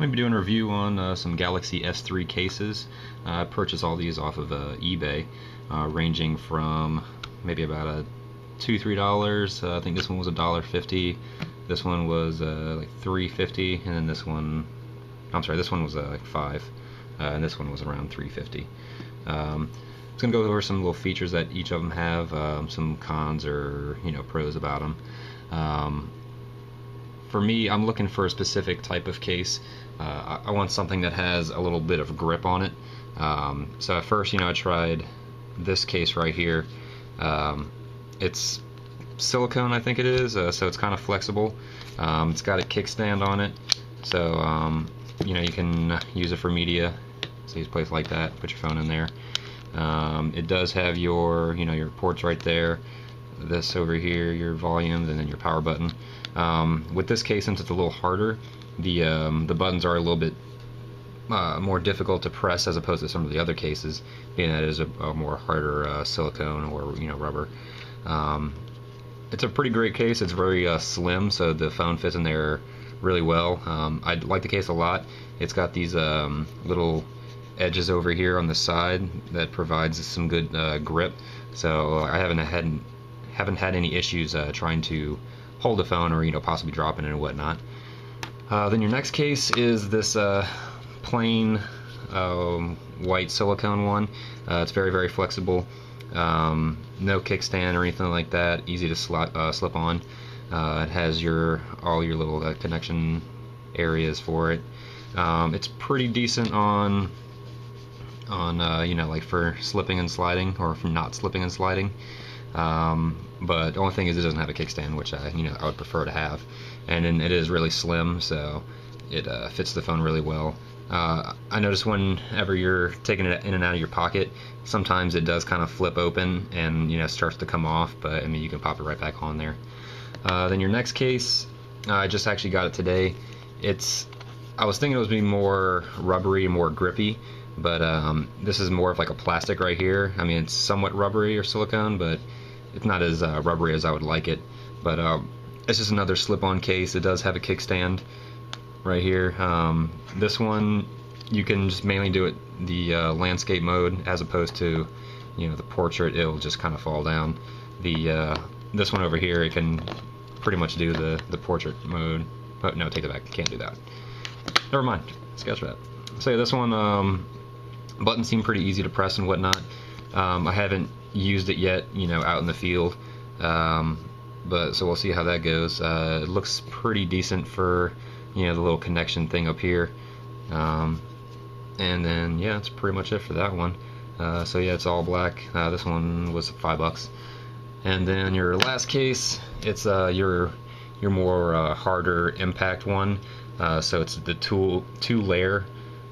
I'm going to be doing a review on some Galaxy S3 cases. I purchased all these off of eBay, ranging from maybe about $2–3. I think this one was $1.50. This one was like $3.50, and then this one, I'm sorry, this one was like $5, and this one was around $3.50. It's going to go over some little features that each of them have, some cons or pros about them. For me, I'm looking for a specific type of case. I want something that has a little bit of grip on it. So at first, I tried this case right here. It's silicone, I think it is, so it's kind of flexible. It's got a kickstand on it, so you can use it for media. So you just place it like that, put your phone in there. It does have your your ports right there. This over here, your volume, and then your power button. With this case, since it's a little harder, the buttons are a little bit more difficult to press as opposed to some of the other cases, being that it is a more harder silicone or rubber. It's a pretty great case. It's very slim, so the phone fits in there really well. I like the case a lot. It's got these little edges over here on the side that provides some good grip, so I haven't had any issues trying to hold the phone or possibly dropping it and whatnot. Then your next case is this plain white silicone one. It's very, very flexible. No kickstand or anything like that. Easy to slip on. It has all your little connection areas for it. It's pretty decent on like for slipping and sliding, or for not slipping and sliding. But the only thing is it doesn't have a kickstand, which I would prefer to have, and then it is really slim, so it fits the phone really well. I notice whenever you're taking it in and out of your pocket, sometimes it does kind of flip open and starts to come off, but I mean, you can pop it right back on there. Then your next case, I just actually got it today. I was thinking it was being more rubbery and more grippy, but this is more of like a plastic right here. I mean, it's somewhat rubbery or silicone, but it's not as rubbery as I would like it. But it's just another slip-on case. It does have a kickstand right here. This one, you can just mainly do it the landscape mode, as opposed to the portrait. It'll just kind of fall down. This one over here, it can pretty much do the portrait mode. But no, take it back. Can't do that. Never mind. Sketch that. So this one, buttons seem pretty easy to press and whatnot. I haven't used it yet, out in the field, but so we'll see how that goes. It looks pretty decent for the little connection thing up here, and then yeah, that's pretty much it for that one. So yeah, it's all black. This one was $5. And then your last case, it's your more harder impact one. So it's the two-layer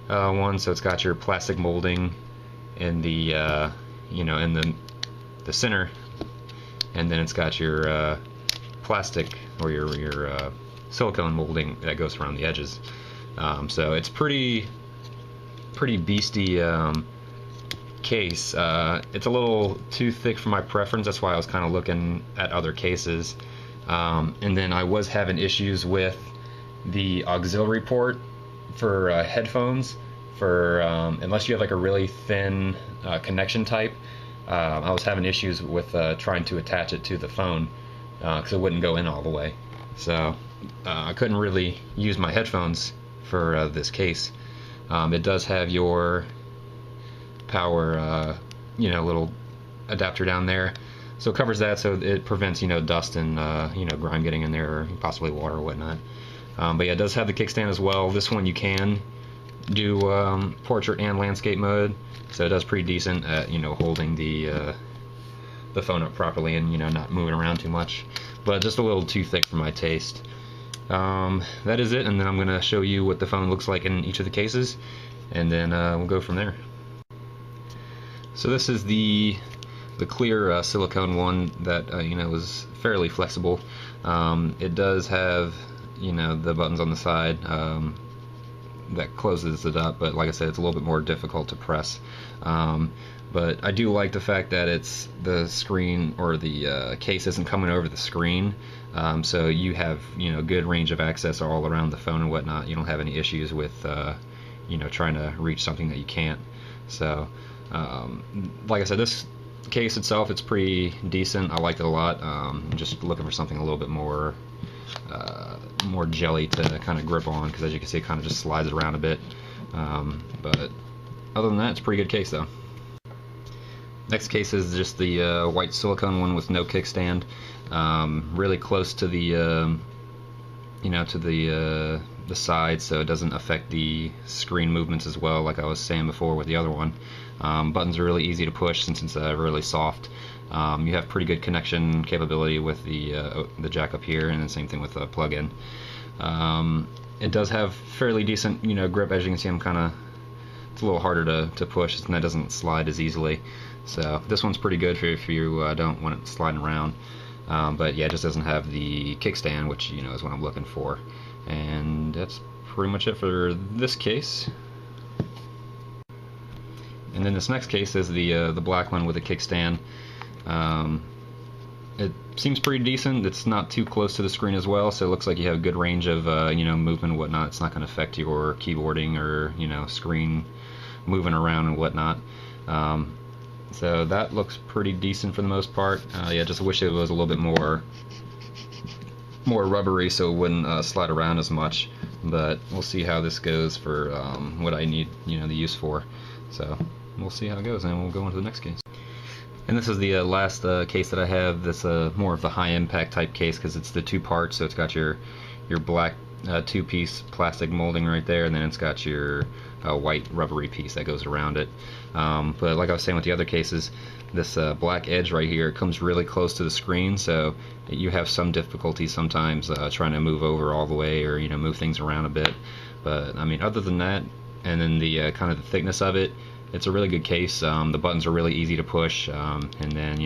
one. So it's got your plastic molding in the in the center, and then it's got your plastic or your silicone molding that goes around the edges. So it's pretty beastie case. It's a little too thick for my preference. That's why I was kind of looking at other cases. And then I was having issues with the auxiliary port for headphones. For unless you have like a really thin connection type, I was having issues with trying to attach it to the phone because it wouldn't go in all the way. So I couldn't really use my headphones for this case. It does have your power, little adapter down there, so it covers that, so it prevents dust and grime getting in there, or possibly water or whatnot. But yeah, it does have the kickstand as well. This one you can do portrait and landscape mode, so it does pretty decent at holding the phone up properly and not moving around too much, but just a little too thick for my taste. That is it, and then I'm gonna show you what the phone looks like in each of the cases, and then we'll go from there. So this is the clear silicone one that is fairly flexible. It does have the buttons on the side that closes it up, but like I said, it's a little bit more difficult to press. But I do like the fact that it's the screen, or the case isn't coming over the screen, so you have good range of access all around the phone and whatnot. You don't have any issues with trying to reach something that you can't. So like I said, this case itself, it's pretty decent. I like it a lot. I'm just looking for something a little bit more jelly to kind of grip on, because as you can see, it kind of just slides around a bit. But other than that, it's a pretty good case though. Next case is just the white silicone one with no kickstand, really close to the the side, so it doesn't affect the screen movements as well, like I was saying before with the other one. Buttons are really easy to push since it's really soft. You have pretty good connection capability with the jack up here, and the same thing with the plug-in. It does have fairly decent grip. As you can see, it's a little harder to push, and that doesn't slide as easily. So this one's pretty good if you don't want it sliding around. But yeah, it just doesn't have the kickstand, which is what I'm looking for. And that's pretty much it for this case. And then this next case is the black one with a kickstand. It seems pretty decent. It's not too close to the screen as well, so it looks like you have a good range of movement and whatnot. It's not going to affect your keyboarding or screen moving around and whatnot. So that looks pretty decent for the most part. Yeah, just wish it was a little bit more rubbery, so it wouldn't slide around as much. But we'll see how this goes for what I need the use for. So we'll see how it goes, and we'll go on to the next case. And this is the last case that I have. This more of the high impact type case, because it's the two parts. So it's got your black two-piece plastic molding right there, and then it's got your white rubbery piece that goes around it. But like I was saying with the other cases, this black edge right here comes really close to the screen, so you have some difficulty sometimes trying to move over all the way, or move things around a bit. But I mean, other than that, and then the kind of the thickness of it, it's a really good case. The buttons are really easy to push, and then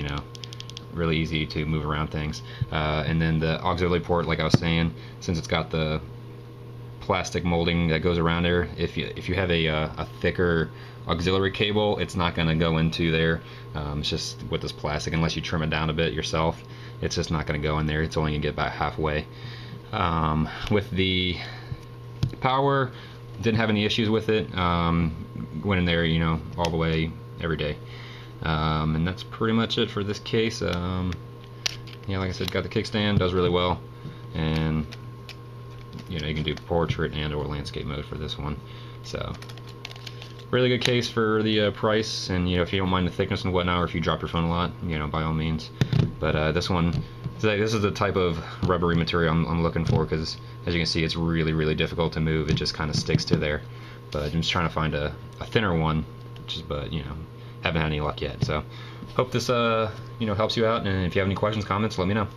really easy to move around things. And then the auxiliary port, like I was saying, since it's got the plastic molding that goes around there, if you have a thicker auxiliary cable, it's not going to go into there. It's just with this plastic, unless you trim it down a bit yourself, it's just not going to go in there. It's only going to get about halfway. With the power, didn't have any issues with it. Went in there all the way every day. And that's pretty much it for this case. Yeah, like I said, got the kickstand, does really well, and you can do portrait and or landscape mode for this one. So really good case for the price, and if you don't mind the thickness and whatnot, or if you drop your phone a lot, by all means. But this is the type of rubbery material I'm looking for, because as you can see, it's really difficult to move. It just kind of sticks to there. But I'm just trying to find a thinner one, but haven't had any luck yet. So hope this helps you out, and if you have any questions, comments, let me know.